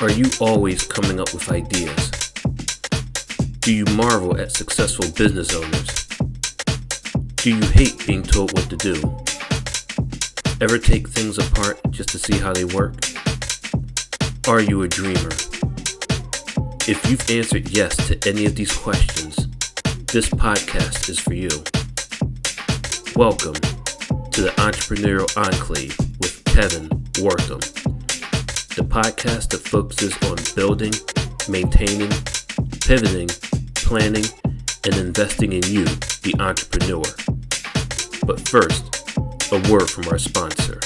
Are you always coming up with ideas? Do you marvel at successful business owners? Do you hate being told what to do? Ever take things apart just to see how they work? Are you a dreamer? If you've answered yes to any of these questions, this podcast is for you. Welcome to the Entrepreneurial Enclave with Kevin Wortham, the podcast that focuses on building, maintaining, pivoting, planning, and investing in you, the entrepreneur. But first, a word from our sponsor.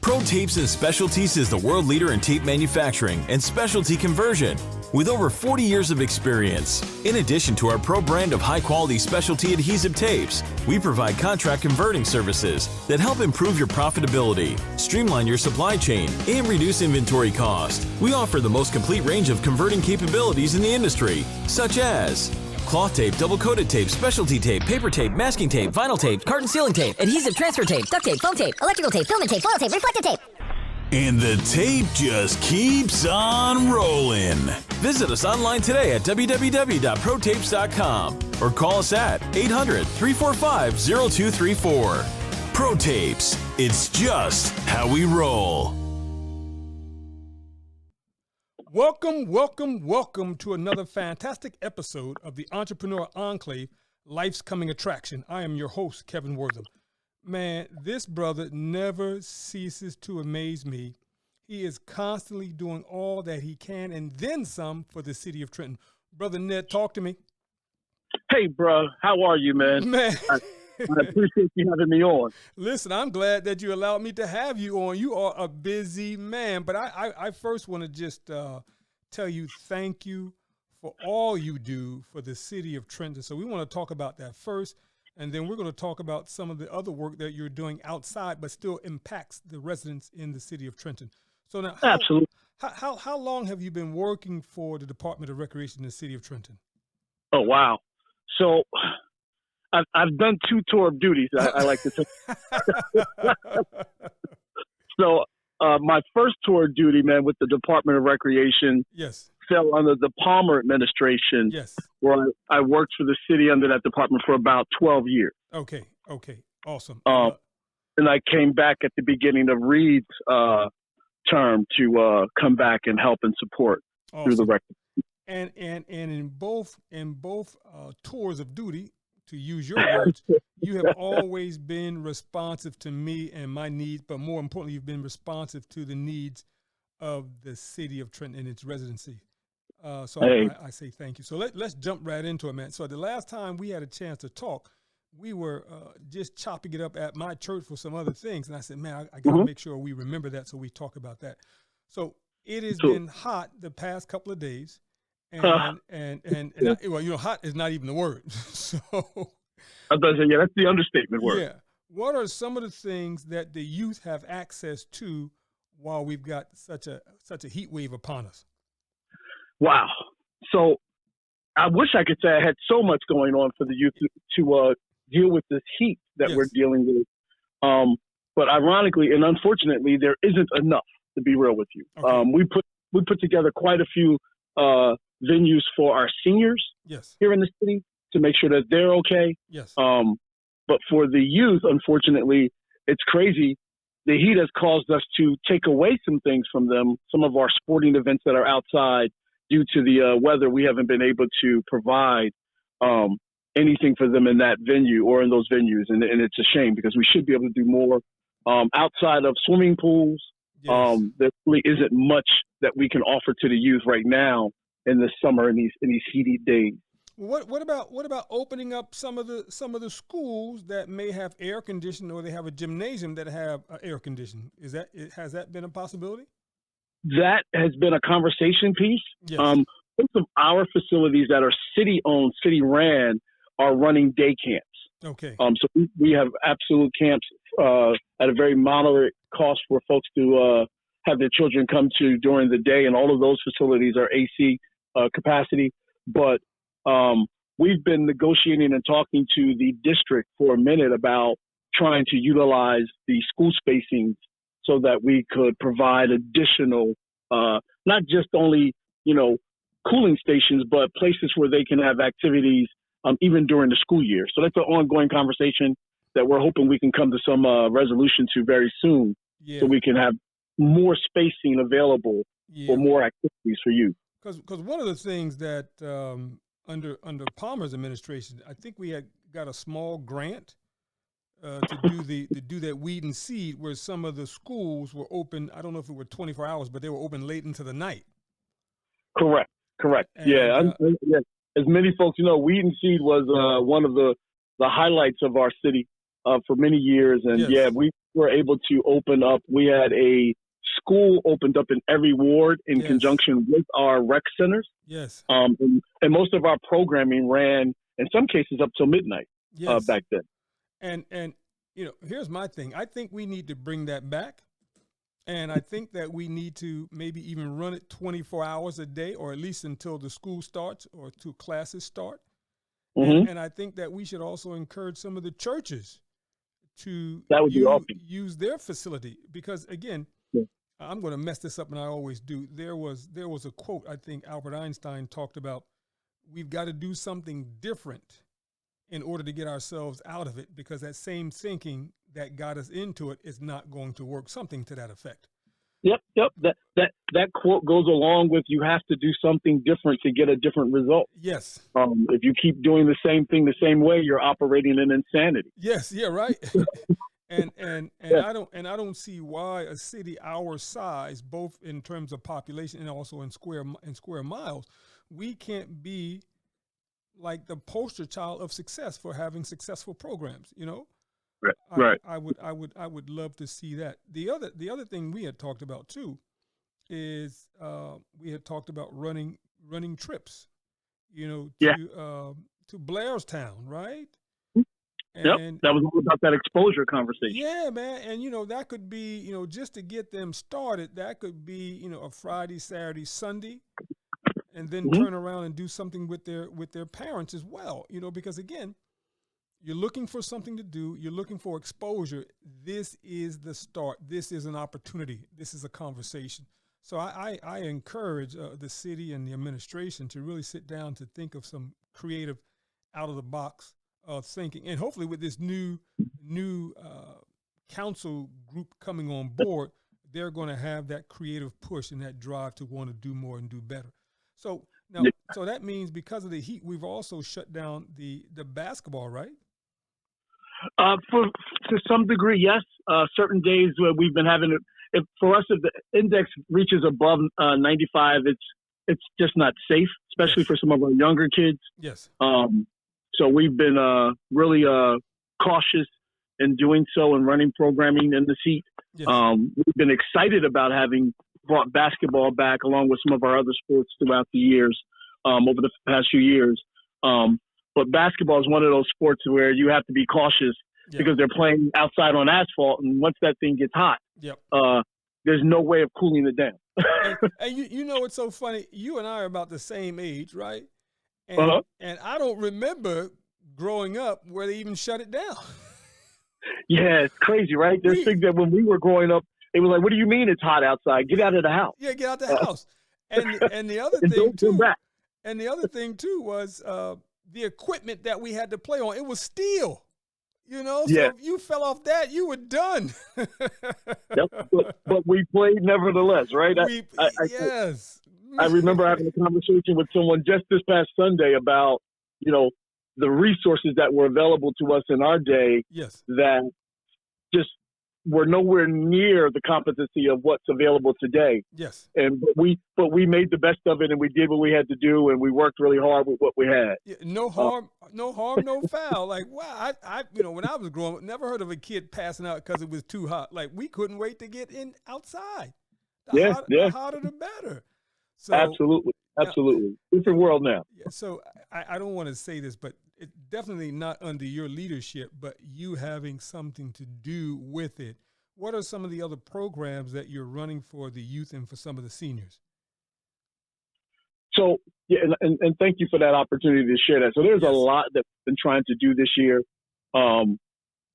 Pro Tapes and Specialties is the world leader in tape manufacturing and specialty conversion with over 40 years of experience. In addition to our pro brand of high-quality specialty adhesive tapes, we provide contract converting services that help improve your profitability, streamline your supply chain, and reduce inventory cost. We offer the most complete range of converting capabilities in the industry, such as cloth tape, double-coated tape, specialty tape, paper tape, masking tape, vinyl tape, carton sealing tape, adhesive transfer tape, duct tape, foam tape, electrical tape, filament tape, foil tape, reflective tape. And the tape just keeps on rolling. Visit us online today at www.protapes.com or call us at 800-345-0234. Pro Tapes, it's just how we roll. Welcome to another fantastic episode of the Entrepreneur Enclave, Life's Coming Attraction. I am your host, Kevin Wortham. Man, this brother never ceases to amaze me. He is constantly doing all that he can and then some for the city of Trenton. Brother Ned, talk to me. Hey, bro. How are you, man? Man. I appreciate you having me on. Listen, I'm glad that you allowed me to have you on. You are a busy man. But I first want to just tell you thank you for all you do for the city of Trenton. So we want to talk about that first. And then we're going to talk about some of the other work that you're doing outside, but still impacts the residents in the city of Trenton. So now, Absolutely. How long have you been working for the Department of Recreation in the city of Trenton? Oh, wow. So I've done two tour of duties, I like to say. So my first tour of duty, man, with the Department of Recreation, yes, fell under the Palmer administration, yes, where I worked for the city under that department for about 12 years. Okay, awesome. And I came back at the beginning of Reed's term to come back and help and support through the rec. And in both tours of duty, to use your words, you have always been responsive to me and my needs, but more importantly, you've been responsive to the needs of the city of Trenton and its residency. So hey. I say thank you. So let's jump right into it, man. So the last time we had a chance to talk, we were just chopping it up at my church for some other things. And I said, man, I got to make sure we remember that, so we talk about that. So it has been hot the past couple of days. And hot is not even the word. So I was saying, yeah, that's the understatement word. Yeah. What are some of the things that the youth have access to while we've got such a heat wave upon us? Wow. So I wish I could say I had so much going on for the youth to deal with this heat that we're dealing with. But ironically and unfortunately, there isn't enough, to be real with you. Okay. We put together quite a few venues for our seniors here in the city to make sure that they're okay. Yes. But for the youth, unfortunately, it's crazy. The heat has caused us to take away some things from them. Some of our sporting events that are outside, due to the weather, we haven't been able to provide anything for them in that venue or in those venues. And it's a shame because we should be able to do more outside of swimming pools. Yes. There really isn't much that we can offer to the youth right now in the summer in these heated days. What about opening up some of the schools that may have air conditioning, or they have a gymnasium that have air conditioning? Has that been a possibility? That has been a conversation piece. Yes. Most of our facilities that are city-owned, city-ran, are running day camps. Okay. So we have absolute camps at a very moderate cost for folks to have their children come to during the day, and all of those facilities are AC capacity. But we've been negotiating and talking to the district for a minute about trying to utilize the school spacings so that we could provide additional, not just only, cooling stations, but places where they can have activities even during the school year. So that's an ongoing conversation that we're hoping we can come to some resolution to very soon, Yeah. so we can have more spacing available for more activities for youth. Because one of the things that under Palmer's administration, I think we had got a small grant to do that weed and seed, where some of the schools were open. I don't know if it were 24 hours, but they were open late into the night. Correct. And, Yeah. As many folks weed and seed was one of the highlights of our city for many years. And yes. we were able to open up. We had a school opened up in every ward in Yes. conjunction with our rec centers. Yes. And most of our programming ran, in some cases, up till midnight Yes. back then. And here's my thing. I think we need to bring that back. And I think that we need to maybe even run it 24 hours a day, or at least until the school starts or till classes start. Mm-hmm. And I think that we should also encourage some of the churches to That would be awesome. use their facility. Because, again, Yeah. I'm going to mess this up, and I always do. There was a quote, I think Albert Einstein talked about, we've got to do something different in order to get ourselves out of it, because that same thinking that got us into it is not going to work, something to that effect. Yep. That quote goes along with, you have to do something different to get a different result. Yes. If you keep doing the same thing the same way, you're operating in insanity. Yes. Yeah. Right. and Yeah. I don't see why a city our size, both in terms of population and also in square miles, we can't be like the poster child of success for having successful programs. Right. I would love to see that. The other thing we had talked about too is we had talked about running trips, to Blairstown, right? And that was all about that exposure conversation. Yeah, man. And that could be, just to get them started, that could be, a Friday, Saturday, Sunday, and then Mm-hmm. turn around and do something with their parents as well. Because, again, you're looking for something to do, you're looking for exposure. This is the start. This is an opportunity. This is a conversation. So I encourage the city and the administration to really sit down to think of some creative, out of the box thinking, and hopefully with this new council group coming on board, they're going to have that creative push and that drive to want to do more and do better. So now, so that means because of the heat, we've also shut down the basketball, right? To some degree, yes. Certain days where we've been having it. If the index reaches above 95, it's just not safe, especially for some of our younger kids. Yes. So we've been really cautious in doing so and running programming in the heat. Yes. We've been excited about having brought basketball back along with some of our other sports throughout the years, over the past few years. But basketball is one of those sports where you have to be cautious because they're playing outside on asphalt. And once that thing gets hot, there's no way of cooling it down. and it's so funny. You and I are about the same age, right? And, and I don't remember growing up where they even shut it down. Yeah, it's crazy, right? There's things that when we were growing up, it was like, what do you mean it's hot outside? Get out of the house. Yeah, get out the house. And the other thing too. And the other thing too was the equipment that we had to play on. It was steel. So if you fell off that, you were done. But we played nevertheless, right? Yes. I remember having a conversation with someone just this past Sunday about, the resources that were available to us in our day that just were nowhere near the competency of what's available today. Yes. But we made the best of it, and we did what we had to do, and we worked really hard with what we had. Yeah, no harm, no foul. Like, wow, I when I was growing up, never heard of a kid passing out because it was too hot. Like, we couldn't wait to get in outside. The hotter the better. So, absolutely. Different world now. Yeah, so I don't want to say this, but it's definitely not under your leadership, but you having something to do with it. What are some of the other programs that you're running for the youth and for some of the seniors? So, and thank you for that opportunity to share that. So there's a lot that we've been trying to do this year.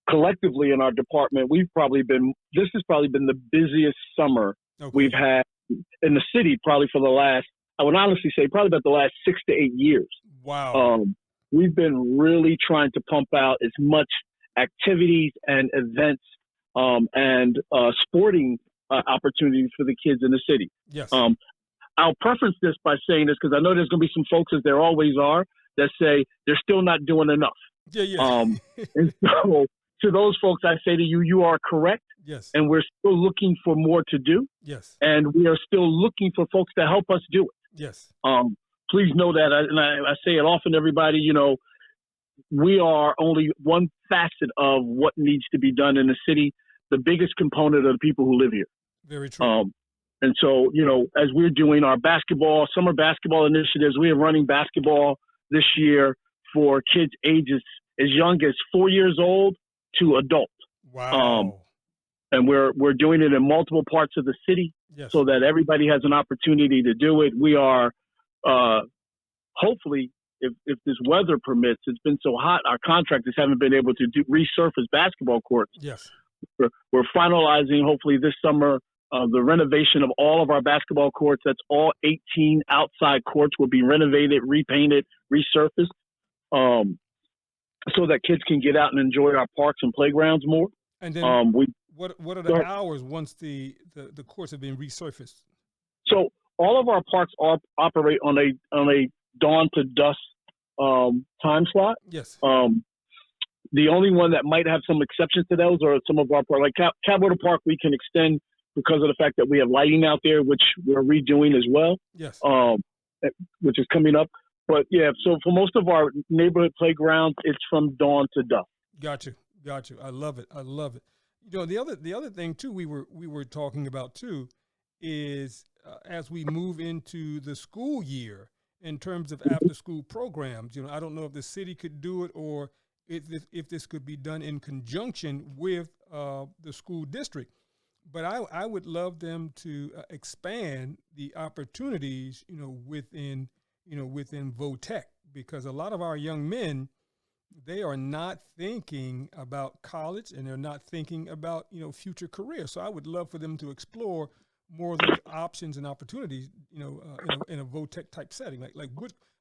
collectively in our department, this has probably been the busiest summer we've had in the city, probably for the last, I would honestly say probably about the last 6 to 8 years. Wow. We've been really trying to pump out as much activities and events and sporting opportunities for the kids in the city. Yes. I'll preference this by saying this because I know there's going to be some folks, as there always are, that say they're still not doing enough. Yeah. And so to those folks, I say to you, you are correct. Yes. And we're still looking for more to do. Yes. And we are still looking for folks to help us do it. Yes. Please know that, and I say it often, everybody, we are only one facet of what needs to be done in the city. The biggest component are the people who live here. Very true. And so, as we're doing our summer basketball initiatives, we are running basketball this year for kids ages as young as 4 years old to adult. Wow. And we're doing it in multiple parts of the city so that everybody has an opportunity to do it. We are, hopefully, if this weather permits, it's been so hot, our contractors haven't been able to resurface basketball courts. Yes. We're finalizing, hopefully this summer, the renovation of all of our basketball courts. That's all 18 outside courts will be renovated, repainted, resurfaced, so that kids can get out and enjoy our parks and playgrounds more. And then what are the hours once the courts have been resurfaced? So all of our parks operate on a dawn to dusk time slot. Yes. The only one that might have some exceptions to those are some of our parks. Like Cabota Park, we can extend because of the fact that we have lighting out there, which we're redoing as well. Yes. Which is coming up. But yeah, so for most of our neighborhood playgrounds, it's from dawn to dusk. Got you. I love it. The other thing too we were talking about too is as we move into the school year in terms of after school programs. I don't know if the city could do it or if this could be done in conjunction with the school district. But I would love them to expand the opportunities, within VOTEC, because a lot of our young men, they are not thinking about college and they're not thinking about, future careers. So I would love for them to explore more of those options and opportunities, in a VOTEC type setting, like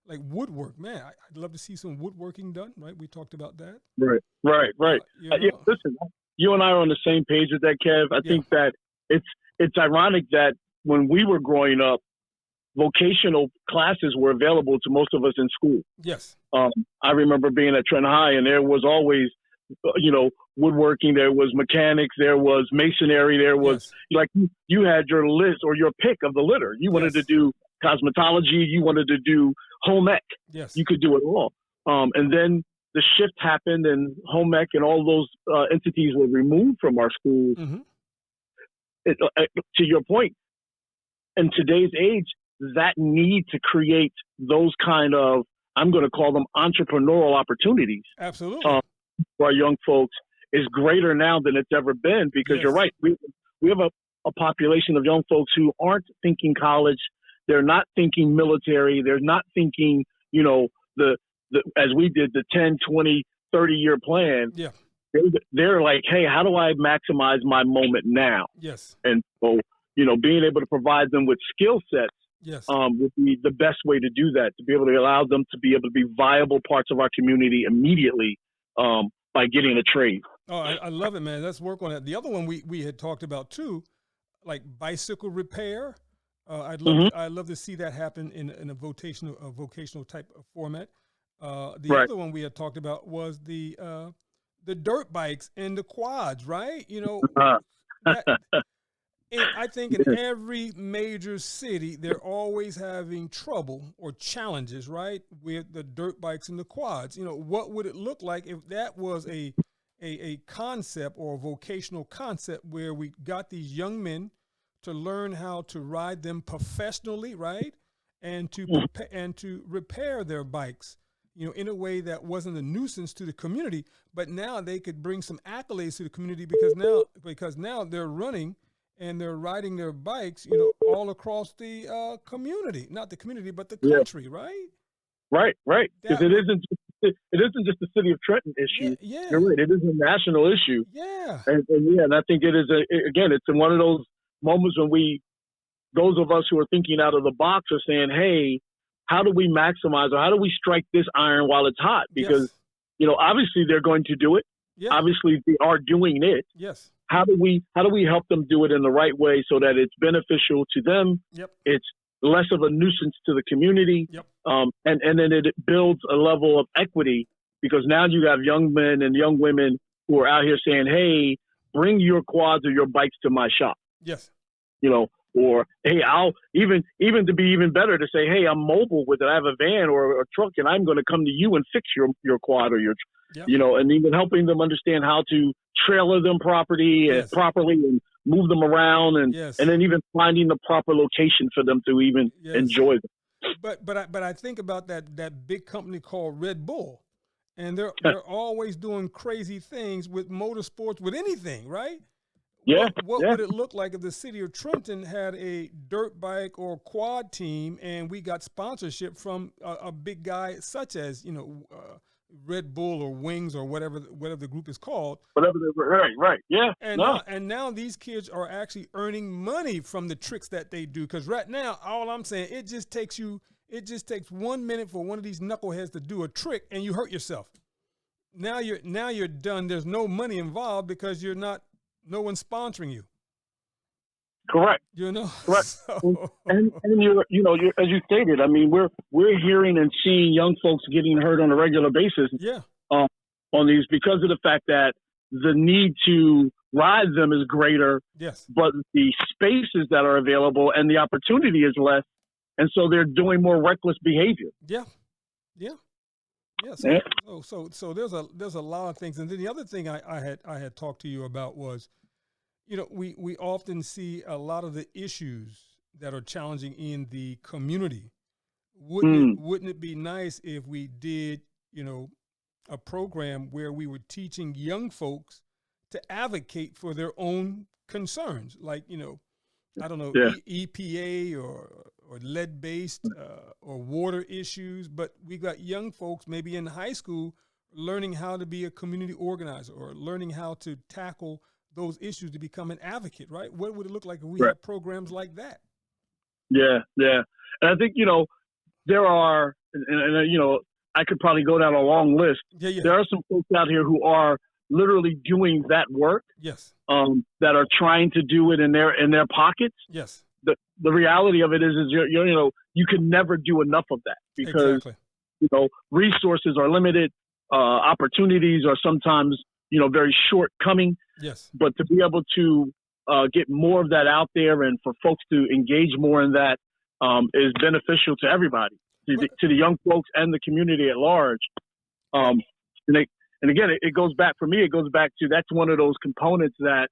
woodwork. Man, I'd love to see some woodworking done. Right, we talked about that. Right. Yeah, listen, you and I are on the same page with that, Kev. I think that it's ironic that when we were growing up, vocational classes were available to most of us in school. Yes. I remember being at Trent High, and there was always, woodworking. There was mechanics. There was masonry. There was you had your list or your pick of the litter. You wanted to do cosmetology. You wanted to do home ec. Yes. You could do it all. And then the shift happened, and home ec and all those entities were removed from our schools. Mm-hmm. To your point, in today's age, that need to create those kind of, I'm going to call them entrepreneurial opportunities. Absolutely. For our young folks is greater now than it's ever been, because you're right. We have a population of young folks who aren't thinking college. They're not thinking military. They're not thinking, as we did, the 10, 20, 30-year plan. Yeah. They're like, hey, how do I maximize my moment now? Yes. And so, being able to provide them with skill sets would be the best way to do that, to be able to allow them to be able to be viable parts of our community immediately by getting a trade. Oh, I love it, man. Let's work on that. The other one we had talked about too, like bicycle repair. I'd love to see that happen in a vocational type of format. The other one we had talked about was the dirt bikes and the quads, right? And I think in every major city, they're always having trouble or challenges, right, with the dirt bikes and the quads. What would it look like if that was a concept or a vocational concept where we got these young men to learn how to ride them professionally, right, and to repair their bikes, in a way that wasn't a nuisance to the community, but now they could bring some accolades to the community because now they're running and they're riding their bikes, all across the community, not the community, but the country, right? Right. Because it isn't just a city of Trenton issue. Yeah. You're right. It is a national issue. Yeah. And I think it is again, it's in one of those moments when those of us who are thinking out of the box are saying, hey, how do we maximize or how do we strike this iron while it's hot? Because, obviously they're going to do it. Yeah. Obviously they are doing it. Yes. How do we help them do it in the right way so that it's beneficial to them? Yep. It's less of a nuisance to the community. Yep. And then it builds a level of equity because now you have young men and young women who are out here saying, hey, bring your quads or your bikes to my shop. Yes. Or, hey, I'll even to be even better to say, hey, I'm mobile with it. I have a van or a truck and I'm going to come to you and fix your quad or your, and even helping them understand how to trailer them properly and move them around and then even finding the proper location for them to even enjoy them. But I think about that big company called Red Bull, and they're always doing crazy things with motorsports, with anything, right? Yeah. What would it look like if the city of Trenton had a dirt bike or quad team, and we got sponsorship from a big guy such as Red Bull or Wings or whatever the group is called? Right. Yeah. And now these kids are actually earning money from the tricks that they do. Because right now, all I'm saying, it just takes 1 minute for one of these knuckleheads to do a trick, and you hurt yourself. Now you're done. There's no money involved because no one's sponsoring you. Correct. Correct. So. And you're as you stated, I mean, we're hearing and seeing young folks getting hurt on a regular basis. Yeah. On these because of the fact that the need to ride them is greater. Yes. But the spaces that are available and the opportunity is less, and so they're doing more reckless behavior. Yeah. So there's a lot of things, and then the other thing I had talked to you about was, we often see a lot of the issues that are challenging in the community. Wouldn't it be nice if we did, a program where we were teaching young folks to advocate for their own concerns, like, I don't know, EPA or lead-based or water issues, but we got young folks maybe in high school learning how to be a community organizer or learning how to tackle those issues to become an advocate, right? What would it look like if we had programs like that? Yeah. And I think, there are, and I could probably go down a long list. Yeah. There are some folks out here who are literally doing that work. Yes. That are trying to do it in their pockets. Yes. The reality of it is you can never do enough of that because resources are limited, opportunities are sometimes very shortcoming. Yes. But to be able to get more of that out there and for folks to engage more in that is beneficial to everybody, to the young folks and the community at large. And again, it goes back to that's one of those components that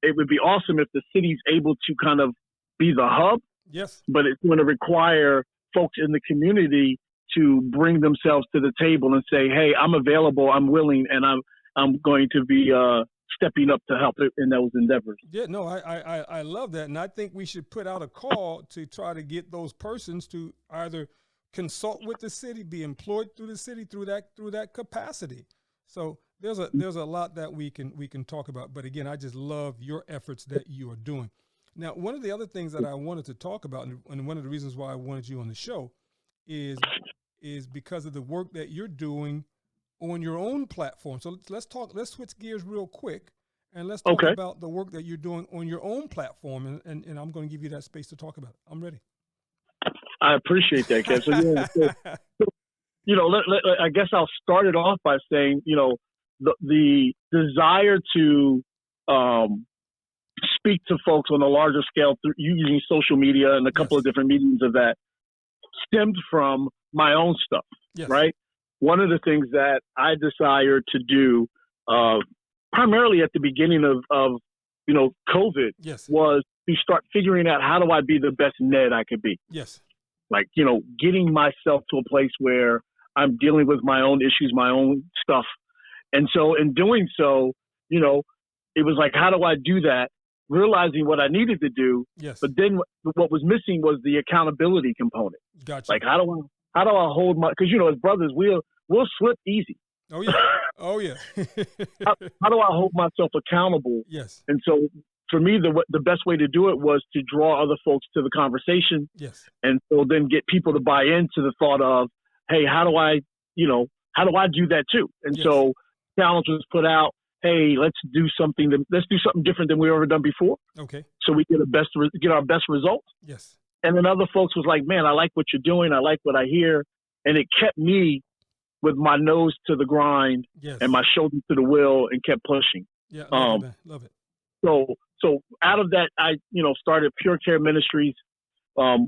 it would be awesome if the city's able to kind of be the hub. Yes. But it's going to require folks in the community to bring themselves to the table and say, hey, I'm available, I'm willing, and I'm going to be stepping up to help in those endeavors. Yeah, no, I love that. And I think we should put out a call to try to get those persons to either consult with the city, be employed through the city through that capacity. So there's a lot that we can talk about. But again, I just love your efforts that you are doing. Now, one of the other things that I wanted to talk about, and one of the reasons why I wanted you on the show is because of the work that you're doing on your own platform. So let's switch gears real quick, and let's talk about the work that you're doing on your own platform. And I'm going to give you that space to talk about it. I'm ready. I appreciate that, Kev. So, I guess I'll start it off by saying, the desire to speak to folks on a larger scale through using social media and a couple of different mediums of that stemmed from my own stuff, right? One of the things that I desired to do, primarily at the beginning of COVID, was to start figuring out how do I be the best Ned I could be. Yes. Like, getting myself to a place where I'm dealing with my own issues, my own stuff. And so in doing so, it was like, how do I do that? Realizing what I needed to do. Yes. But then what was missing was the accountability component. Gotcha. Like, how do I hold my, because, as brothers, we'll we'll slip easy. Oh yeah. Oh yeah. How do I hold myself accountable? Yes. And so for me, the best way to do it was to draw other folks to the conversation. Yes. And so then get people to buy into the thought of, hey, how do I do that too? And Yes. so challenge was put out, hey, let's do something different than we've ever done before. Okay. So we get our best results. Yes. And then other folks was like, man, I like what you're doing. I like what I hear. And it kept me with my nose to the grind Yes. and my shoulder to the wheel and kept pushing. Yeah. Love it, man. Love it. So out of that, I, started Pure Care Ministries,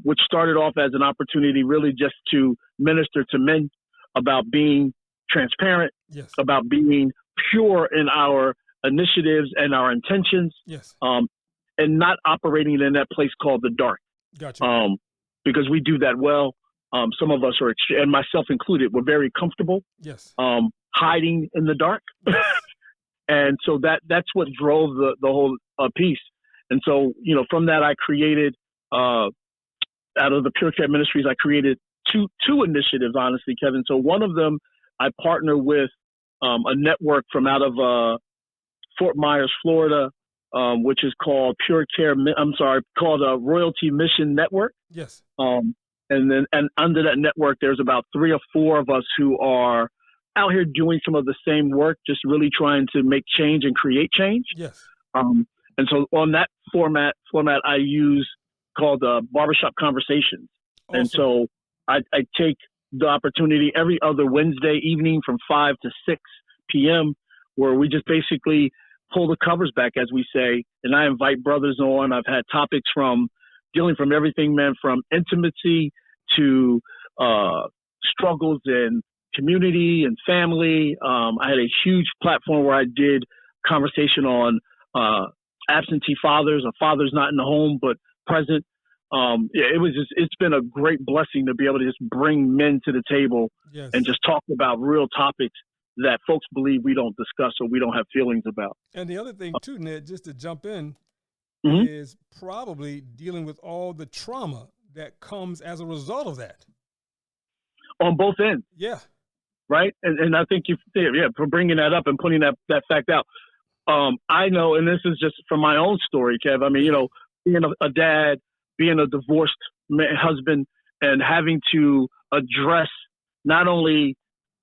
which started off as an opportunity really just to minister to men about being transparent, Yes. about being pure in our initiatives and our intentions, Yes. and not operating in that place called the dark. Gotcha. Because we do that well. Some of us are, and myself included, we're very comfortable Yes. hiding in the dark. And so that's what drove the whole piece. And so, from that, I created, out of the Pure Care Ministries, I created two initiatives, honestly, Kevin. So one of them, I partner with a network from out of Fort Myers, Florida, which is called called Royalty Mission Network. Yes. And under that network, there's about 3 or 4 of us who are out here doing some of the same work, just really trying to make change and create change. Yes. And so on that format I use called Barbershop Conversations. Awesome. And so I take the opportunity every other Wednesday evening from 5 to 6 p.m. where we just basically pull the covers back, as we say, and I invite brothers on. I've had topics from everything, man, from intimacy to struggles in community and family. I had a huge platform where I did conversation on absentee fathers or fathers not in the home but present. It's been a great blessing to be able to just bring men to the table. Yes. And just talk about real topics that folks believe we don't discuss or we don't have feelings about. And the other thing too, Ned, just to jump in, Mhm. is probably dealing with all the trauma that comes as a result of that. On both ends. Yeah. Right. And I think for bringing that up and putting that fact out. I know, and this is just from my own story, Kev. I mean, being a dad, being a divorced husband, and having to address not only,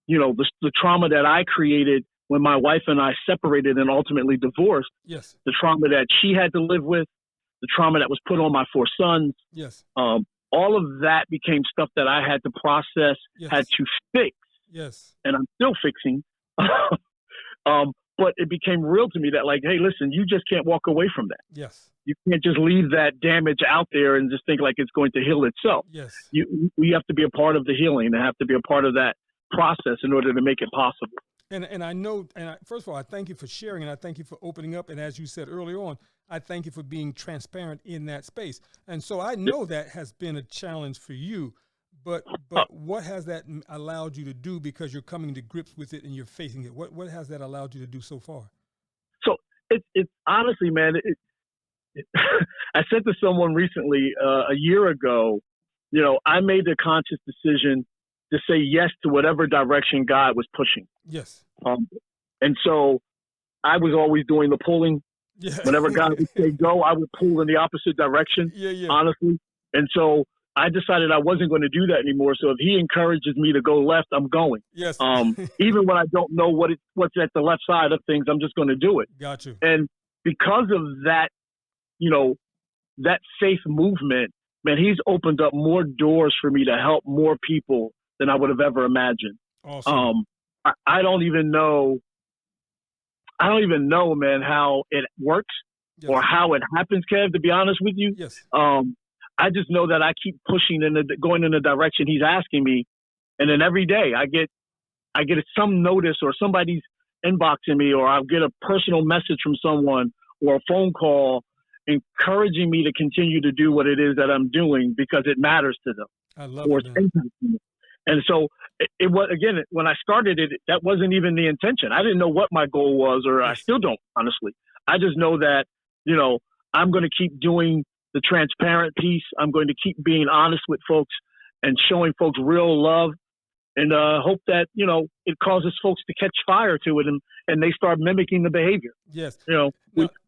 the trauma that I created when my wife and I separated and ultimately divorced, Yes. the trauma that she had to live with, the trauma that was put on my 4 sons. Yes. All of that became stuff that I had to process, Yes. had to fix, Yes. and I'm still fixing. But it became real to me that, like, hey, listen, you just can't walk away from that. Yes. You can't just leave that damage out there and just think like it's going to heal itself. Yes. We have to be a part of the healing and have to be a part of that process in order to make it possible. And I know, first of all, I thank you for sharing, and I thank you for opening up. And as you said earlier on, I thank you for being transparent in that space. And so I know that has been a challenge for you, but what has that allowed you to do, because you're coming to grips with it and you're facing it? What has that allowed you to do so far? So it's honestly, man, I said to someone recently, a year ago, I made the conscious decision to say yes to whatever direction God was pushing. Yes. And so I was always doing the pulling. Yeah. Whenever God would say go, I would pull in the opposite direction, honestly. And so I decided I wasn't going to do that anymore. So if he encourages me to go left, I'm going. Yes. Even when I don't know what's at the left side of things, I'm just going to do it. Got you. And because of that, that faith movement, man, he's opened up more doors for me to help more people than I would have ever imagined. Awesome. I don't even know, man, how it works or how it happens, Kev, to be honest with you. Yes. I just know that I keep pushing going in the direction he's asking me. And then every day I get some notice or somebody's inboxing me, or I'll get a personal message from someone or a phone call encouraging me to continue to do what it is that I'm doing because it matters to them. I love or it. It's impacting them. And so it was, again, when I started it, that wasn't even the intention. I didn't know what my goal was, or I still don't, honestly. I just know that, I'm going to keep doing the transparent piece. I'm going to keep being honest with folks and showing folks real love and hope that, it causes folks to catch fire to it, and they start mimicking the behavior. Yes.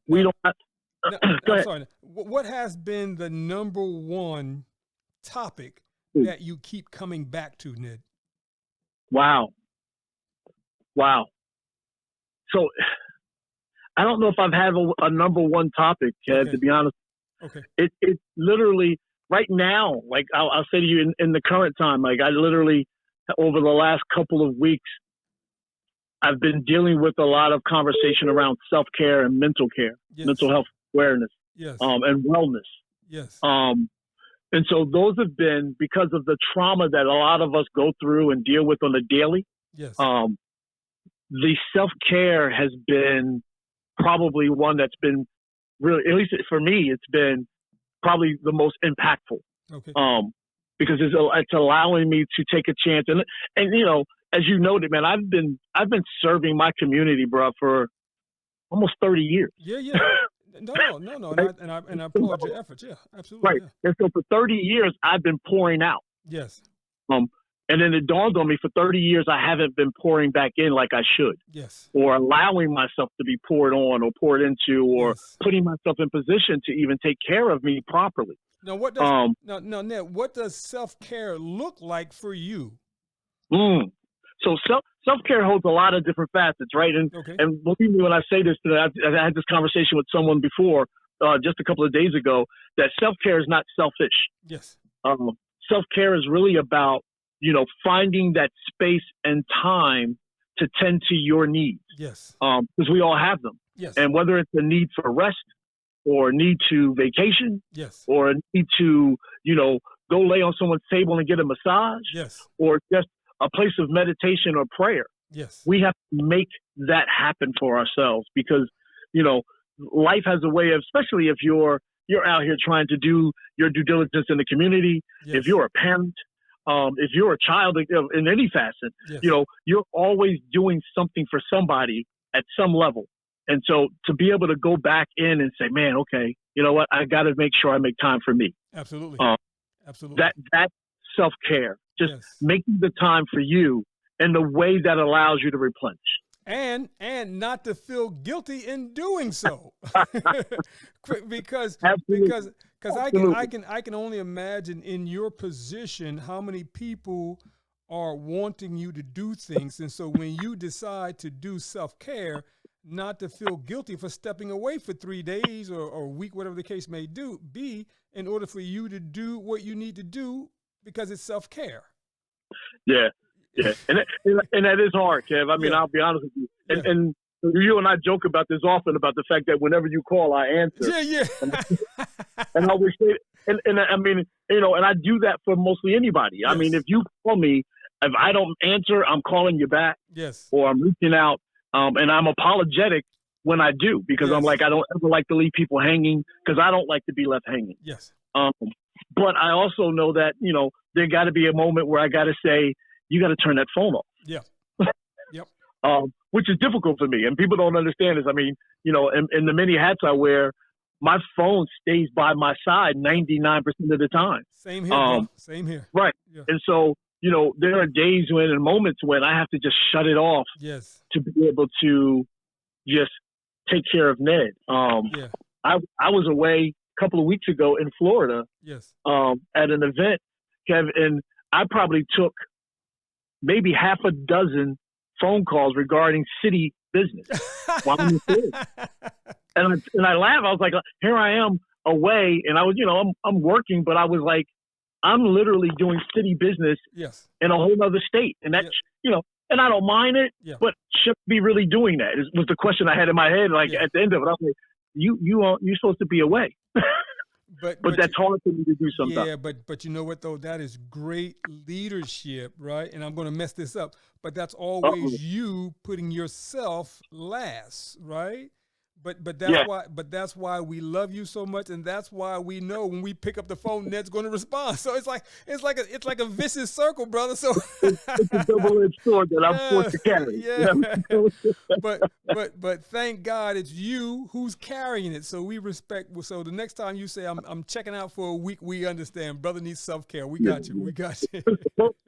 We don't have, go I'm ahead. sorry. What has been the number one topic that you keep coming back to, Ned? Wow. So I don't know if I've had a number one topic, Kev, Okay. to be honest. Okay. It literally right now, like I'll say to you in the current time, like I literally over the last couple of weeks, I've been dealing with a lot of conversation around self-care and mental care, Yes. mental health awareness, Yes. and wellness. Yes. And so those have been because of the trauma that a lot of us go through and deal with on a daily. Yes. The self-care has been probably one that's been really, at least for me, it's been probably the most impactful. Okay. Because it's allowing me to take a chance, and as you noted, man, I've been serving my community, bro, for almost 30 years. Yeah. No. Right? And I applaud your efforts. Yeah, absolutely. Right. Yeah. And so for 30 years, I've been pouring out. Yes. And then it dawned on me for 30 years, I haven't been pouring back in like I should, Yes. or allowing myself to be poured on or poured into, or Yes. putting myself in position to even take care of me properly. Now, what does now, Ned? What does self-care look like for you? So self-care holds a lot of different facets, right? And Okay. and believe me when I say this, that I had this conversation with someone before, just a couple of days ago, that self-care is not selfish. Yes. Self-care is really about, finding that space and time to tend to your needs. Yes. Because we all have them. Yes. And whether it's a need for rest, or a need to vacation, Yes. or a need to, go lay on someone's table and get a massage, Yes. or just a place of meditation or prayer. Yes. We have to make that happen for ourselves, because, life has a way of, especially if you're out here trying to do your due diligence in the community, Yes. if you're a parent, if you're a child in any facet, Yes. you're always doing something for somebody at some level. And so to be able to go back in and say, man, okay, you know what? I got to make sure I make time for me. Absolutely. Absolutely. That self-care, just Yes. making the time for you in the way that allows you to replenish. And not to feel guilty in doing so, because Absolutely. I can only imagine in your position how many people are wanting you to do things, and so when you decide to do self-care, not to feel guilty for stepping away for 3 days or a week, whatever the case may be, in order for you to do what you need to do because it's self-care. Yeah. And that is hard, Kev. I mean, Yeah. I'll be honest with you. Yeah. And you and I joke about this often, about the fact that whenever you call, I answer. Yeah. And I always say, and I mean, and I do that for mostly anybody. Yes. I mean, if you call me, if I don't answer, I'm calling you back, Yes. or I'm reaching out, and I'm apologetic when I do, because Yes. I'm like, I don't ever like to leave people hanging, because I don't like to be left hanging. Yes. But I also know that, there got to be a moment where I got to say, you got to turn that phone off. Yeah. Yep. Which is difficult for me. And people don't understand this. I mean, in the many hats I wear, my phone stays by my side 99% of the time. Same here, bro. Same here. Right. Yeah. And so, there are days when and moments when I have to just shut it off Yes. to be able to just take care of Ned. Yeah. I was away a couple of weeks ago in Florida Yes. at an event, Kev, and I probably took maybe half a dozen phone calls regarding city business while I'm in Florida. And I laugh. I was like, here I am away, and I was, I'm working, but I was like, I'm literally doing city business Yes. in a whole other state, and that's, and I don't mind it, Yeah. but should I be really doing that? Was the question I had in my head. Like Yeah. at the end of it, I was like, you're supposed to be away, but that's hard for me to do sometimes. Yeah, but you know what though? That is great leadership, right? And I'm going to mess this up, but that's always you putting yourself last, right? But that's why we love you so much, and that's why we know when we pick up the phone, Ned's going to respond. So it's like a vicious circle, brother. So it's a double-edged sword that I'm forced to carry. Yeah. You know? but thank God it's you who's carrying it. So we respect. So the next time you say I'm checking out for a week, we understand. Brother needs self-care. We got you. We got you.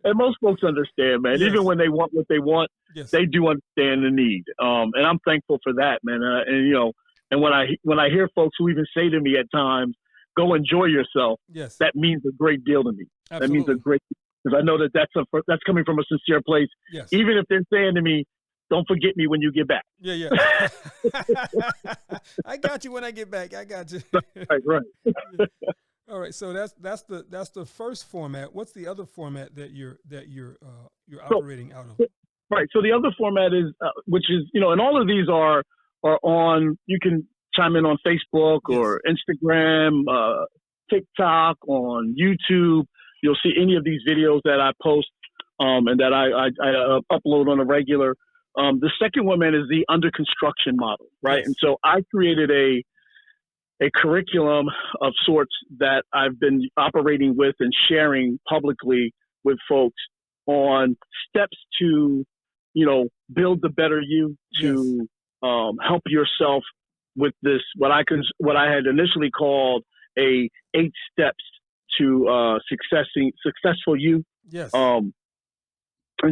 And most folks understand, man. Yes. Even when they want what they want, yes. they do understand the need. And I'm thankful for that, man. And you know, and when I hear folks who even say to me at times, "Go enjoy yourself," yes. that means a great deal to me. Absolutely. That means a great, because I know that that's coming from a sincere place. Yes. Even if they're saying to me, "Don't forget me when you get back." Yeah. I got you when I get back. I got you. Right. Yeah. All right. So that's the first format. What's the other format that you're operating out of? Right. So the other format is, which is, you know, and all of these are on. You can chime in on Facebook or Instagram, TikTok, on YouTube. You'll see any of these videos that I post and that I upload on a regular. The second one, man, is the under construction model, right? Yes. And so I created a curriculum of sorts that I've been operating with and sharing publicly with folks on steps to, you know, build the better you, to help yourself with this, what I had initially called 8 steps to successful you. Yes. And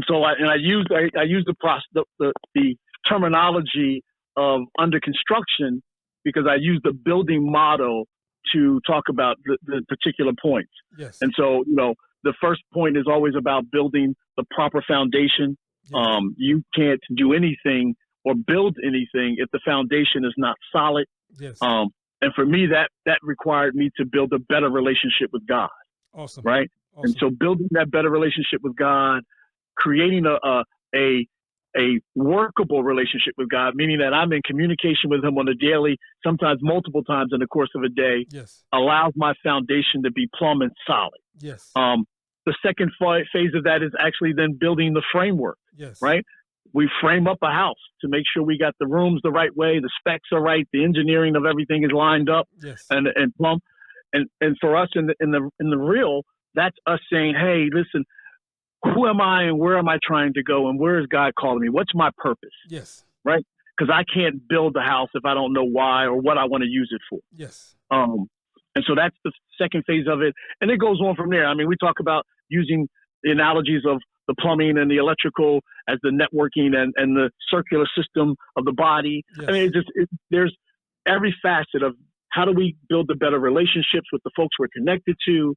so I use the terminology of under construction because I use the building model to talk about the particular points. Yes. And so, you know, the first point is always about building the proper foundation. Yes. You can't do anything or build anything if the foundation is not solid. Yes. And for me, that required me to build a better relationship with God. Awesome. Right. Awesome. And so building that better relationship with God, creating a workable relationship with God, meaning that I'm in communication with him on a daily, sometimes multiple times in the course of a day, yes. allows my foundation to be plumb and solid. Yes. The second phase of that is actually then building the framework. Yes. Right. We frame up a house to make sure we got the rooms the right way, the specs are right, the engineering of everything is lined up. Yes. And plumb. And for us in the real, that's us saying, hey, listen, who am I and where am I trying to go and where is God calling me? What's my purpose? Yes. Right? Because I can't build a house if I don't know why or what I want to use it for. Yes. And so that's the second phase of it. And it goes on from there. I mean, we talk about using the analogies of the plumbing and the electrical as the networking and the circular system of the body. Yes. I mean, there's every facet of how do we build the better relationships with the folks we're connected to?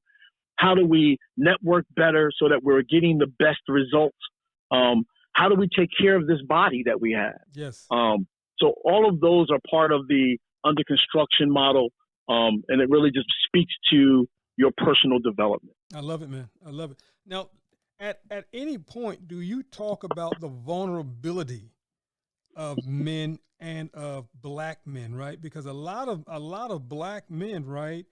How do we network better so that we're getting the best results? How do we take care of this body that we have? Yes. So all of those are part of the under construction model. And it really just speaks to your personal development. I love it, man. I love it. Now, at any point, do you talk about the vulnerability of men and of black men, right? Because a lot of black men, right?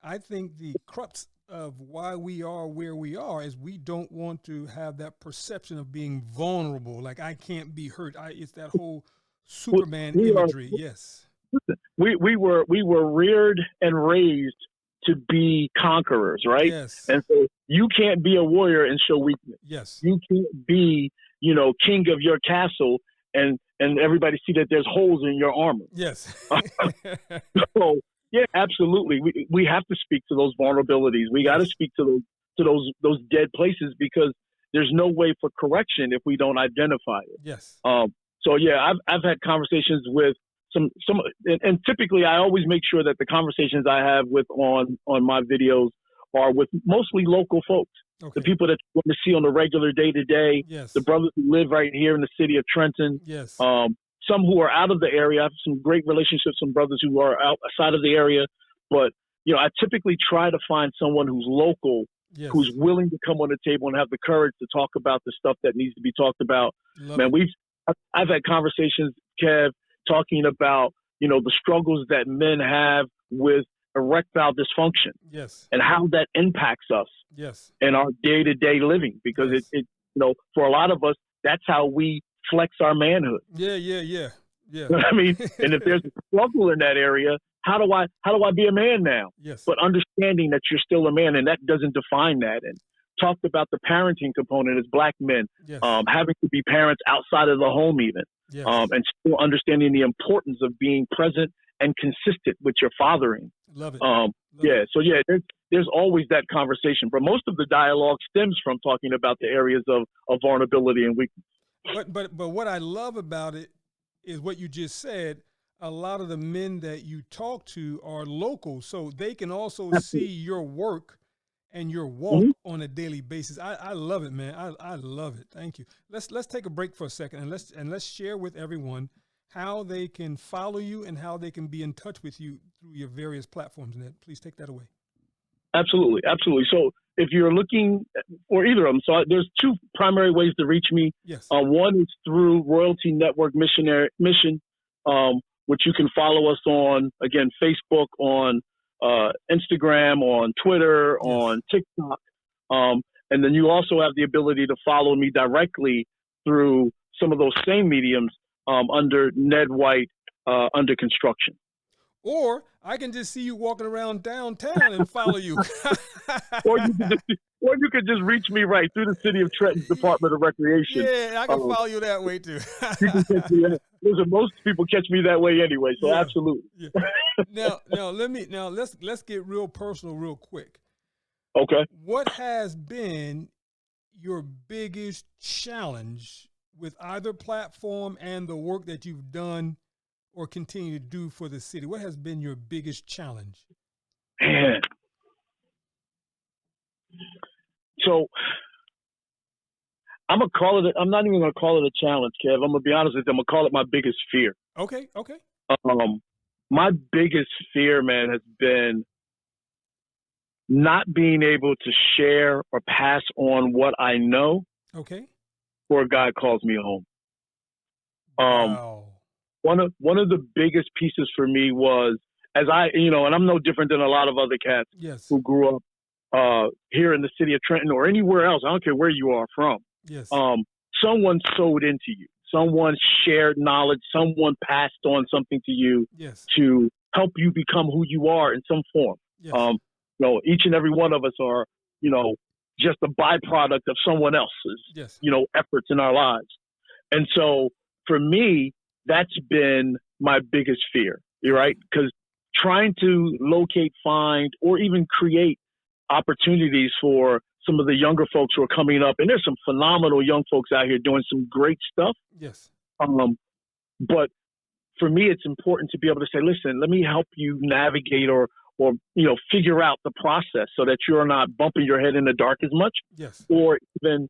I think the crux of why we are where we are is we don't want to have that perception of being vulnerable. Like I can't be hurt. It's that whole Superman imagery. Yes. We were reared and raised to be conquerors, right? Yes. And so you can't be a warrior and show weakness. Yes. You can't be, king of your castle and everybody see that there's holes in your armor. Yes. So yeah, absolutely. We have to speak to those vulnerabilities. We got to speak to those dead places because there's no way for correction if we don't identify it. Yes. So yeah, I've had conversations with some, and typically I always make sure that the conversations I have with on my videos are with mostly local folks, okay. The people that you want to see on a regular day to day, yes. The brothers who live right here in the city of Trenton, yes. Some who are out of the area. I have some great relationships, some brothers who are outside of the area, but I typically try to find someone who's local, yes. who's willing to come on the table and have the courage to talk about the stuff that needs to be talked about. I've had conversations, Kev, talking about, the struggles that men have with erectile dysfunction. Yes. And how that impacts us. Yes. In our day-to-day living, because yes. it for a lot of us, that's how we flex our manhood. Yeah. Yeah. You know what I mean? And if there's a struggle in that area, how do I be a man now? Yes. But understanding that you're still a man, and that doesn't define that. And talked about the parenting component as Black men, Yes. having to be parents outside of the home even, Yes. and still understanding the importance of being present and consistent with your fathering. Love it. Yeah. So yeah, there's always that conversation, but most of the dialogue stems from talking about the areas of vulnerability and weakness. But what I love about it is what you just said. A lot of the men that you talk to are local, so they can also see your work and your walk on a daily basis. I love it, man. I love it. Thank you. Let's take a break for a second and let's share with everyone how they can follow you and how they can be in touch with you through your various platforms. Ned, please take that away. Absolutely. So if you're looking for either of them, so there's two primary ways to reach me. Yes. One is through Royalty Network Mission, which you can follow us on, again, Facebook, on Instagram, on Twitter, on TikTok. And then you also have the ability to follow me directly through some of those same mediums under Ned White under construction. Or I can just see you walking around downtown and follow you. or you could just reach me right through the City of Trenton's Department of Recreation. Yeah, I can follow you that way too. You can catch me listen, most people catch me that way anyway, so absolutely. Yeah. Now let's get real personal real quick. Okay. What has been your biggest challenge with either platform and the work that you've done or continue to do for the city? What has been your biggest challenge? Man. So I'm not even gonna call it a challenge, Kev. I'm gonna be honest with you. I'm gonna call it my biggest fear. Okay. My biggest fear, man, has been not being able to share or pass on what I know. Okay. Before God calls me home. Wow. One of the biggest pieces for me was, as and I'm no different than a lot of other cats who grew up here in the city of Trenton or anywhere else. I don't care where you are from. Yes. Someone sowed into you. Someone shared knowledge. Someone passed on something to you to help you become who you are in some form. Yes. Each and every one of us are, just a byproduct of someone else's, efforts in our lives. And so for me, that's been my biggest fear, right? Because trying to locate, find, or even create opportunities for some of the younger folks who are coming up, and there's some phenomenal young folks out here doing some great stuff. Yes. But for me, it's important to be able to say, listen, let me help you navigate or figure out the process so that you're not bumping your head in the dark as much. Yes. Or even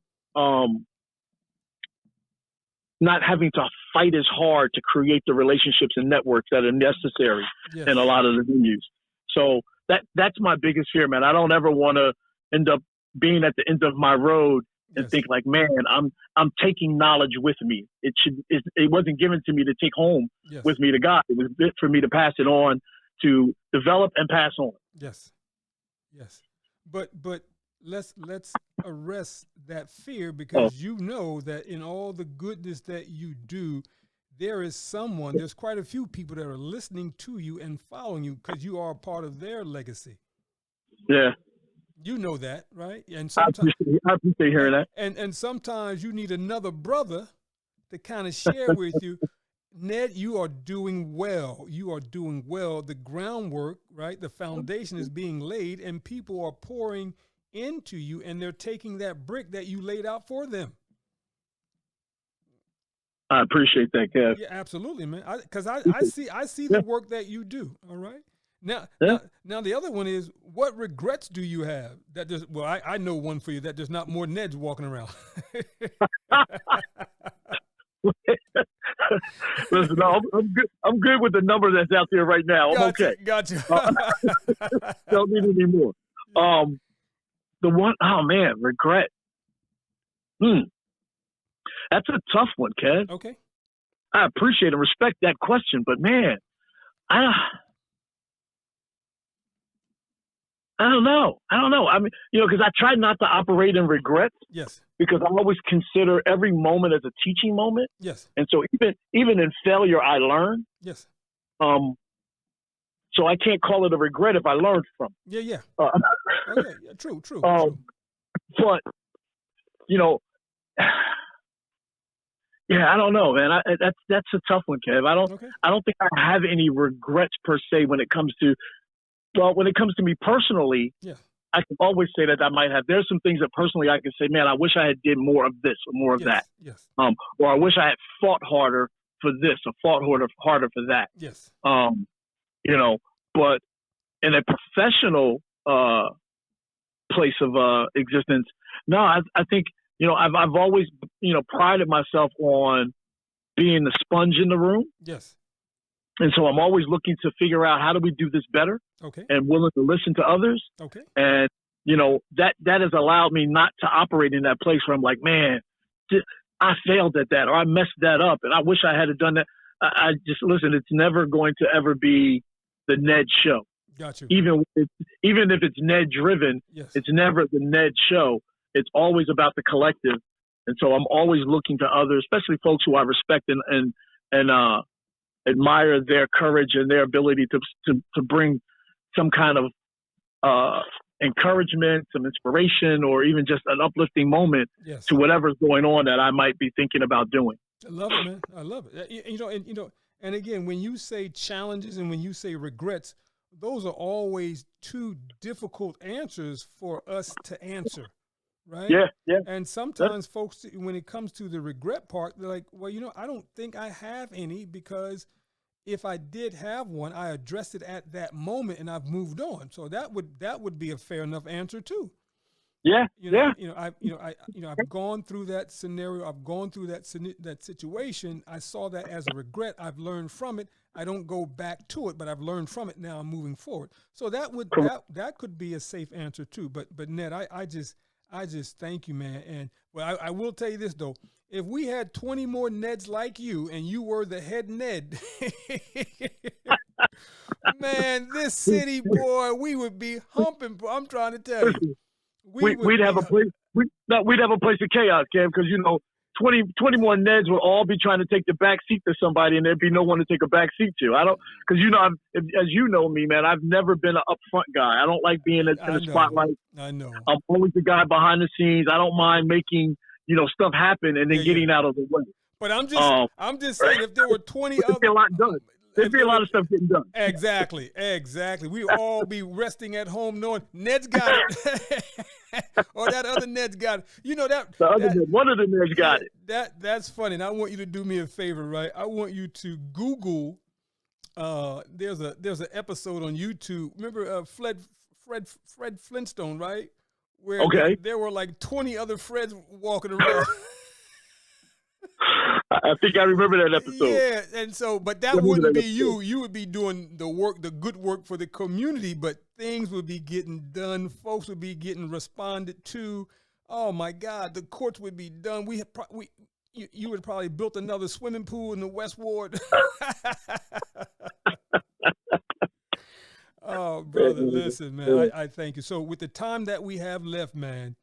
not having to fight as hard to create the relationships and networks that are necessary in a lot of the venues. So that's my biggest fear, man. I don't ever want to end up being at the end of my road and think like, man, I'm taking knowledge with me. It wasn't given to me to take home with me to God. It was meant for me to pass it on, to develop and pass on. Yes. But let's arrest that fear, because you know that in all the goodness that you do, there's quite a few people that are listening to you and following you because you are a part of their legacy. Yeah. You know that, right? And I appreciate hearing that. And sometimes you need another brother to kind of share with you. Ned, you are doing well. You are doing well. The groundwork, right? The foundation is being laid, and people are pouring into you, and they're taking that brick that you laid out for them. I appreciate that, Kev. Yeah, absolutely, man. Because I see the work that you do. All right. Now the other one is, what regrets do you have? I know one for you, that there's not more Neds walking around. Listen, no, I'm good with the number that's out there right now. I'm okay. Gotcha. Don't need any more. Regret. That's a tough one, Kev. Okay. I appreciate and respect that question, but man, I don't know. I mean, because I try not to operate in regrets. Yes. Because I always consider every moment as a teaching moment. Yes. And so even in failure, I learn. Yes. So I can't call it a regret if I learned from it. Yeah. Okay. Yeah. True. But, yeah, I don't know, man. That's a tough one, Kev. I don't think I have any regrets per se when it comes to me personally. Yeah. I can always say that I might have. There's some things that personally I can say, man, I wish I had did more of this or more of that. Yes. Or I wish I had fought harder for this or fought harder for that. Yes. But in a professional place of existence, no, I think, I've always, prided myself on being the sponge in the room. Yes. And so I'm always looking to figure out how do we do this better. Okay. And willing to listen to others. Okay. And, that has allowed me not to operate in that place where I'm like, man, I failed at that or I messed that up and I wish I had done that. I just, listen, it's never going to ever be the Ned show. Got you. Even if it's Ned driven, yes. It's never the Ned show. It's always about the collective. And so I'm always looking to others, especially folks who I respect and admire their courage and their ability to bring some kind of encouragement, some inspiration, or even just an uplifting moment to whatever's going on that I might be thinking about doing. I love it, man. I love it. And again, when you say challenges and when you say regrets, those are always two difficult answers for us to answer, right? Yeah. And sometimes folks, when it comes to the regret part, they're like, well, I don't think I have any because if I did have one, I addressed it at that moment and I've moved on. So that would be a fair enough answer too. Yeah. I've gone through that scenario. I've gone through that situation. I saw that as a regret. I've learned from it. I don't go back to it, but I've learned from it. Now I'm moving forward. So that could be a safe answer too. But Ned, I just thank you, man. And well, I will tell you this though. If we had 20 more Neds like you and you were the head Ned, man, this city, boy, we would be humping. I'm trying to tell you. We'd have a place of chaos, Cam, because 20 more Neds would all be trying to take the back seat to somebody, and there'd be no one to take a back seat to. Because as you know me, man, I've never been an upfront guy. I don't like being in the spotlight. I know. I'm always the guy behind the scenes. I don't mind making stuff happen and then getting out of the way. But I'm just saying, if there were 20 other, a lot done. There'd be a lot of stuff getting done. Exactly. We'd all be resting at home knowing Ned's got it. Or that other Ned's got it. One of the Neds got it. That's funny. And I want you to do me a favor, right? I want you to Google, there's an episode on YouTube. Remember Fred Flintstone, right? Where there were like 20 other Freds walking around. I think I remember that episode. Yeah, and so, but that wouldn't be you. You would be doing the good work for the community, but things would be getting done. Folks would be getting responded to. Oh my God, the courts would be done. You would probably built another swimming pool in the West Ward. Oh, brother, listen, man, I thank you. So with the time that we have left, man,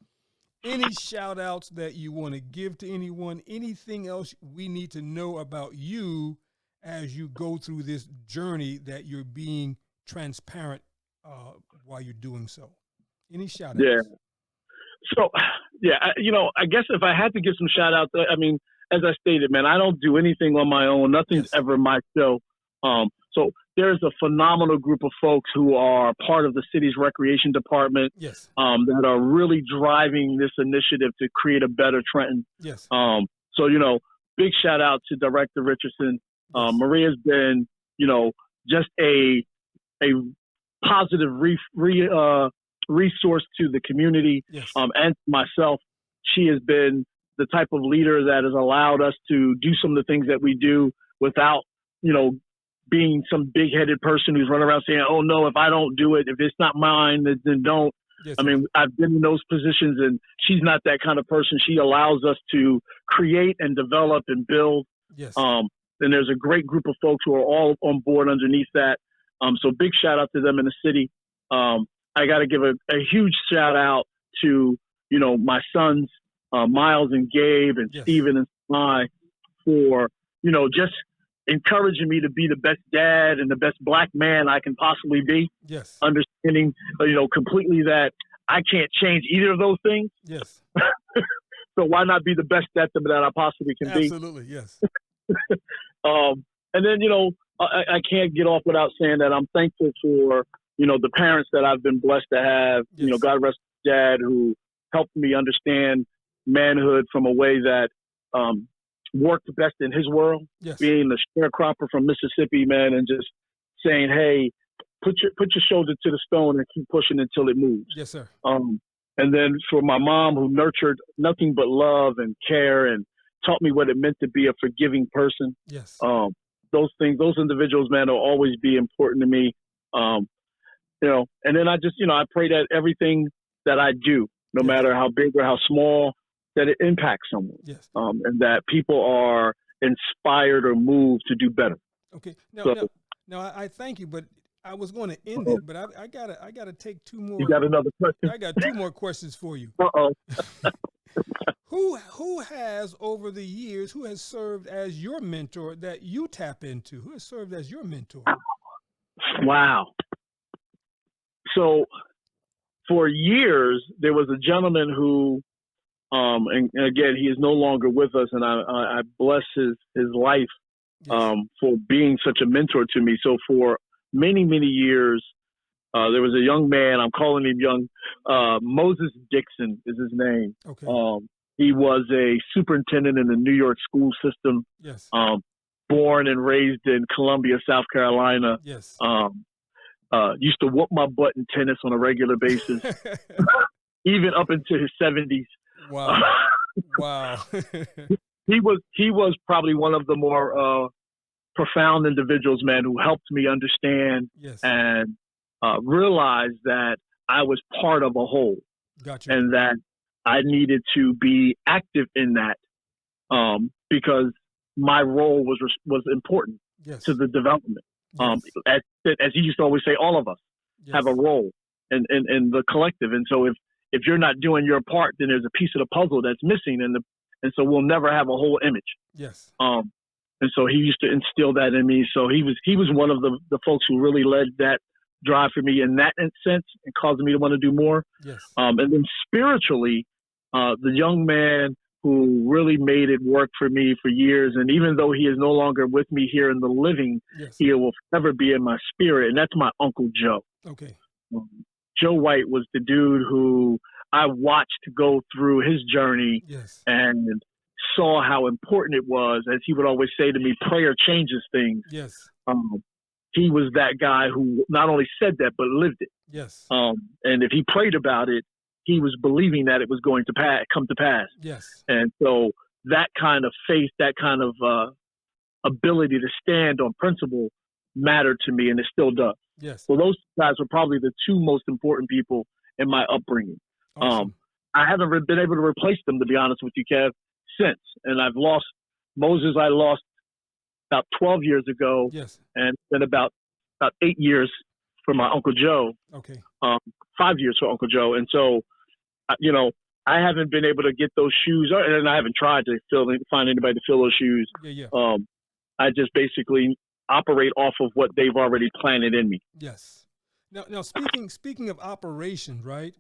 any shout outs that you want to give to anyone, anything else we need to know about you as you go through this journey that you're being transparent while you're doing so? Any shout outs? Yeah. So, I guess if I had to give some shout outs, as I stated, man, I don't do anything on my own. Nothing's ever my show. So there's a phenomenal group of folks who are part of the city's recreation department that are really driving this initiative to create a better Trenton. Yes. So, big shout out to Director Richardson. Maria's been, just a positive resource to the community and myself. She has been the type of leader that has allowed us to do some of the things that we do without, being some big-headed person who's running around saying, oh, no, if I don't do it, if it's not mine, then don't. Yes, I've been in those positions, and she's not that kind of person. She allows us to create and develop and build. Yes. And there's a great group of folks who are all on board underneath that. So big shout-out to them in the city. I got to give a huge shout out to, my sons, Miles and Gabe and Yes. Steven and I for, just encouraging me to be the best dad and the best black man I can possibly be. Yes. Understanding, completely that I can't change either of those things. Yes. So why not be the best at them that I possibly can be? Absolutely. Yes. And then, I can't get off without saying that I'm thankful for, the parents that I've been blessed to have. Yes. God rest his dad, who helped me understand manhood from a way that worked best in his world. Yes. Being the sharecropper from Mississippi, man, and just saying, hey, put your shoulder to the stone and keep pushing until it moves. Yes, sir. And then for my mom, who nurtured nothing but love and care and taught me what it meant to be a forgiving person. Yes. Those things, those individuals, man, will always be important to me. And then I just, I pray that everything that I do, no Yes. matter how big or how small, that it impacts someone. Yes. And that people are inspired or moved to do better. Okay. So- Now I thank you, but I was going to end it, but I gotta take two more. You got another question? I got two more questions for you. Uh-oh. Who has over the years, who has served as your mentor that you tap into? Who has served as your mentor? Wow. So for years, there was a gentleman who, and again, he is no longer with us, and I bless his life Yes. for being such a mentor to me. So for many, many years, there was a young man, I'm calling him young, Moses Dixon is his name. Okay. He was a superintendent in the New York school system, Yes. born and raised in Columbia, South Carolina. Yes. Used to whoop my butt in tennis on a regular basis, even up into his 70s. Wow. Wow. He was probably one of the more profound individuals, man, who helped me understand Yes. and realize that I was part of a whole, Gotcha. and that I needed to be active in that because my role was important Yes. to the development. Yes. As he used to always say, all of us Yes. have a role in the collective, and so if you're not doing your part, then there's a piece of the puzzle that's missing, and so we'll never have a whole image. Yes. And so he used to instill that in me. So he was one of the folks who really led that drive for me in that sense and caused me to want to do more. Yes. And then spiritually, the young man who really made it work for me for years, and even though he is no longer with me here in the living, Yes. he will forever be in my spirit, and that's my Uncle Joe. Okay. Joe White was the dude who I watched go through his journey Yes. and saw how important it was. As he would always say to me, prayer changes things. Yes. He was that guy who not only said that, but lived it. Yes. And if he prayed about it, he was believing that it was going to come to pass. Yes. And so that kind of faith, that kind of ability to stand on principle mattered to me, and it still does. Yes. So those guys were probably the two most important people in my upbringing. Awesome. I haven't been able to replace them, to be honest with you, Kev, since. And I've lost Moses. I lost about 12 years ago, Yes. and then about 8 years for my Uncle Joe. Okay. 5 years for Uncle Joe. And so, I haven't been able to get those shoes, and I haven't tried to find anybody to fill those shoes. Yeah. I just basically operate off of what they've already planted in me. Yes. Now speaking of operation, right?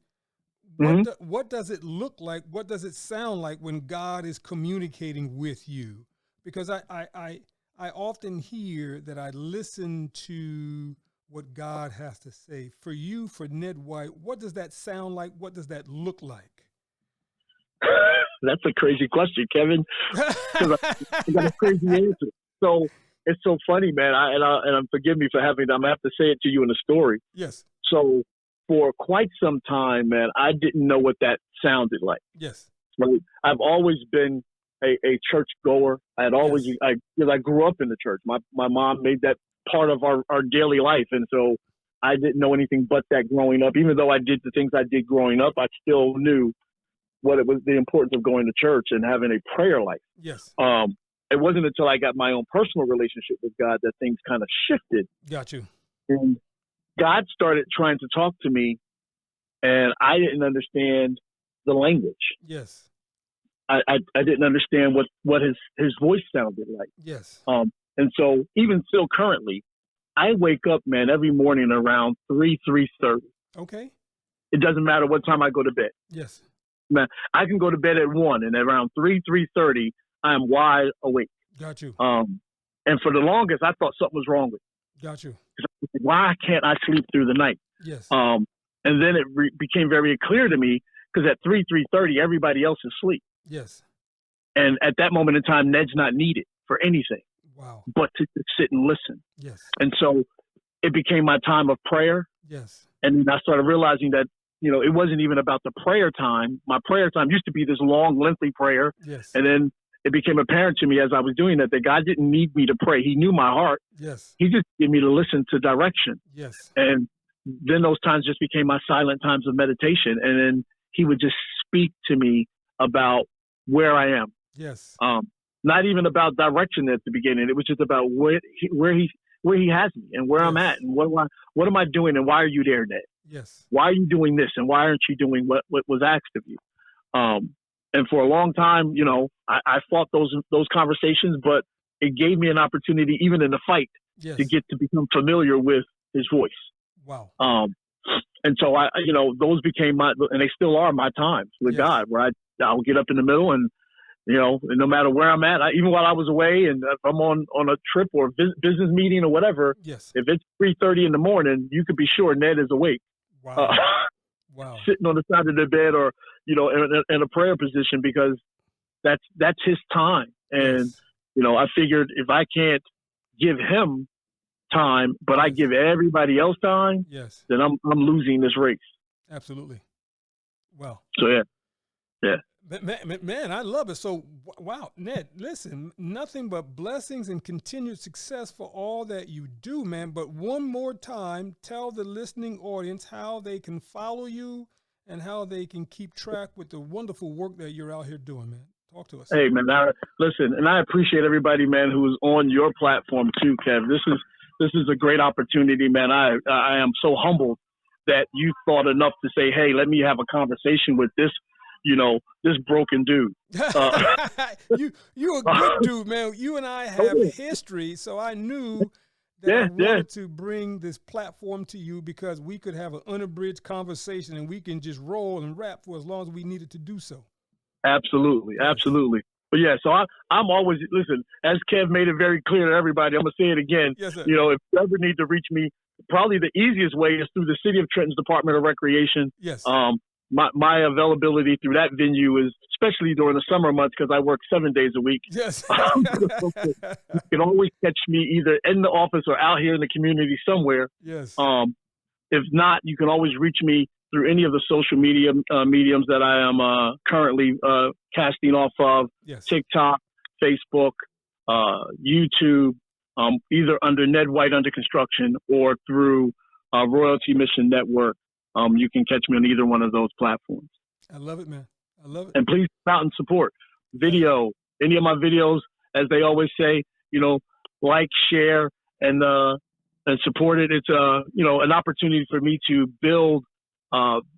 Mhm. What does it look like? What does it sound like when God is communicating with you? Because I often hear that I listen to what God has to say. For you, for Ned White, what does that sound like? What does that look like? That's a crazy question, Kevin. 'Cause I got a crazy answer. So it's so funny, man. And forgive me for I'm gonna have to say it to you in a story. Yes. So for quite some time, man, I didn't know what that sounded like. Yes. Right? I've always been a church goer. I grew up in the church. My mom made that part of our daily life, and so I didn't know anything but that growing up. Even though I did the things I did growing up, I still knew what it was, the importance of going to church and having a prayer life. Yes. It wasn't until I got my own personal relationship with God that things kind of shifted. Got you. And God started trying to talk to me and I didn't understand the language. Yes. I didn't understand what his voice sounded like. Yes. And so even still currently, I wake up, man, every morning around 3:30. Okay. It doesn't matter what time I go to bed. Yes. Man, I can go to bed at 1, and around 3:30, I am wide awake. Got you. And for the longest, I thought something was wrong with me. Got you. Why can't I sleep through the night? Yes. And then it became very clear to me, because at 3:30, everybody else is asleep. Yes. And at that moment in time, Ned's not needed for anything. Wow. But to just sit and listen. Yes. And so it became my time of prayer. Yes. And then I started realizing that, it wasn't even about the prayer time. My prayer time used to be this long, lengthy prayer. Yes. And then it became apparent to me as I was doing that God didn't need me to pray. He knew my heart. Yes. He just needed me to listen to direction. Yes. And then those times just became my silent times of meditation. And then he would just speak to me about where I am. Yes. Not even about direction at the beginning. It was just about where he has me and where I'm at and what am I doing and why are you there, Ned? Yes. Why are you doing this and why aren't you doing what was asked of you? And for a long time, I fought those conversations, but it gave me an opportunity, even in the fight, Yes. to get to become familiar with his voice. Wow. And so those became and they still are my times with Yes. God, where I'll get up in the middle and, and no matter where I'm at, even while I was away, and if I'm on a trip or a business meeting or whatever, Yes. if it's 3:30 in the morning, you could be sure Ned is awake, Wow. Wow. sitting on the side of the bed or, in a prayer position, because that's his time. And, Yes. I figured if I can't give him time, but I Yes. give everybody else time, Yes. then I'm losing this race. Absolutely. Wow. So yeah. Man, I love it. So, wow, Ned, listen, nothing but blessings and continued success for all that you do, man. But one more time, tell the listening audience how they can follow you and how they can keep track with the wonderful work that you're out here doing, man. Talk to us. Hey, man, listen, and I appreciate everybody, man, who is on your platform too, Kev. This is a great opportunity, man. I am so humbled that you thought enough to say, hey, let me have a conversation with this broken dude. You a good dude, man. You and I have history, so I knew that I wanted to bring this platform to you because we could have an unabridged conversation and we can just roll and rap for as long as we needed to do so. Absolutely. But yeah, so I'm always, listen, as Kev made it very clear to everybody, I'm going to say it again. Yes, sir. If you ever need to reach me, probably the easiest way is through the City of Trenton's Department of Recreation. Yes. My availability through that venue is, especially during the summer months, because I work 7 days a week. Yes. You can always catch me either in the office or out here in the community somewhere. Yes. If not, you can always reach me through any of the social media mediums that I am currently casting off of. Yes. TikTok, Facebook, YouTube, either under Ned White Under Construction or through Royalty Mission Network. You can catch me on either one of those platforms. I love it, man. I love it. And please come out and support video. Any of my videos, as they always say, like, share, and support it. It's an opportunity for me to build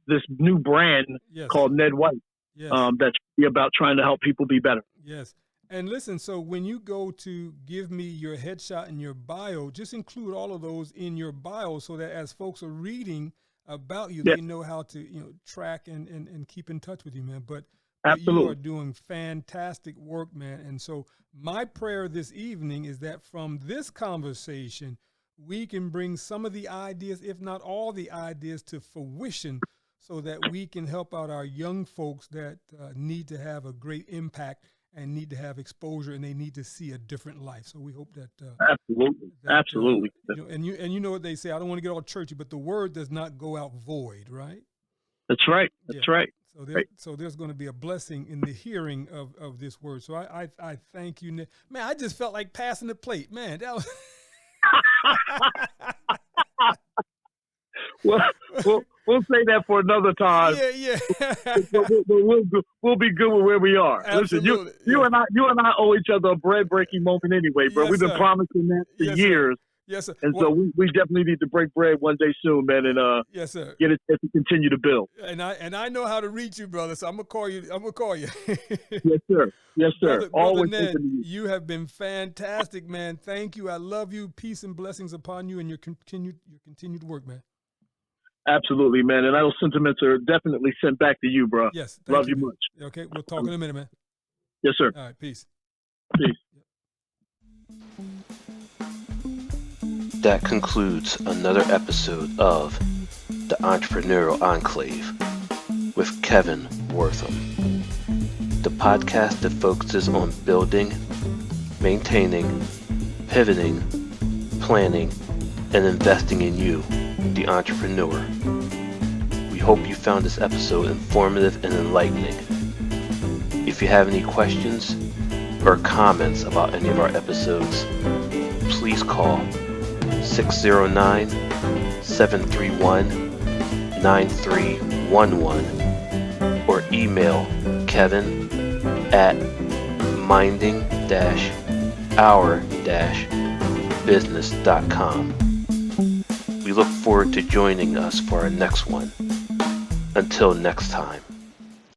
this new brand called Ned White. Yes. That's about trying to help people be better. Yes. And listen, so when you go to give me your headshot and your bio, just include all of those in your bio so that as folks are reading about you, they know how to, track and keep in touch with you, man. But Absolutely. You are doing fantastic work, man. And so my prayer this evening is that from this conversation, we can bring some of the ideas, if not all the ideas, to fruition so that we can help out our young folks that need to have a great impact and need to have exposure and they need to see a different life. So we hope that absolutely. And you know what they say, I don't want to get all churchy, but the word does not go out void, right? That's right. That's right. So there's going to be a blessing in the hearing of this word. So I thank you, Nick. Man, I just felt like passing the plate, man. That was Well, we'll say that for another time. Yeah. We'll be good with where we are. Absolutely. Listen, you and I owe each other a bread breaking moment anyway, bro. Yes, We've been sir. promising that for years. Yes, sir. And so we definitely need to break bread one day soon, man, and yes, sir. get it to continue to build. And I know how to reach you, brother. So I'm gonna call you. Yes, sir. Yes, sir. Brother Always Ned, open to you. you have been fantastic, man. Thank you. I love you. Peace and blessings upon you and your continued work, man. Absolutely, man. And those sentiments are definitely sent back to you, bro. Yes. Love you man. much. Okay, we'll talk in a minute, man. Yes, sir. All right, peace. Peace. That concludes another episode of The Entrepreneurial Enclave with Kevin Wortham, the podcast that focuses on building, maintaining, pivoting, planning, and investing in you, the entrepreneur. We hope you found this episode informative and enlightening. If you have any questions or comments about any of our episodes, please call 609-731-9311 or email kevin@minding-our-business.com. We look forward to joining us for our next one. Until next time.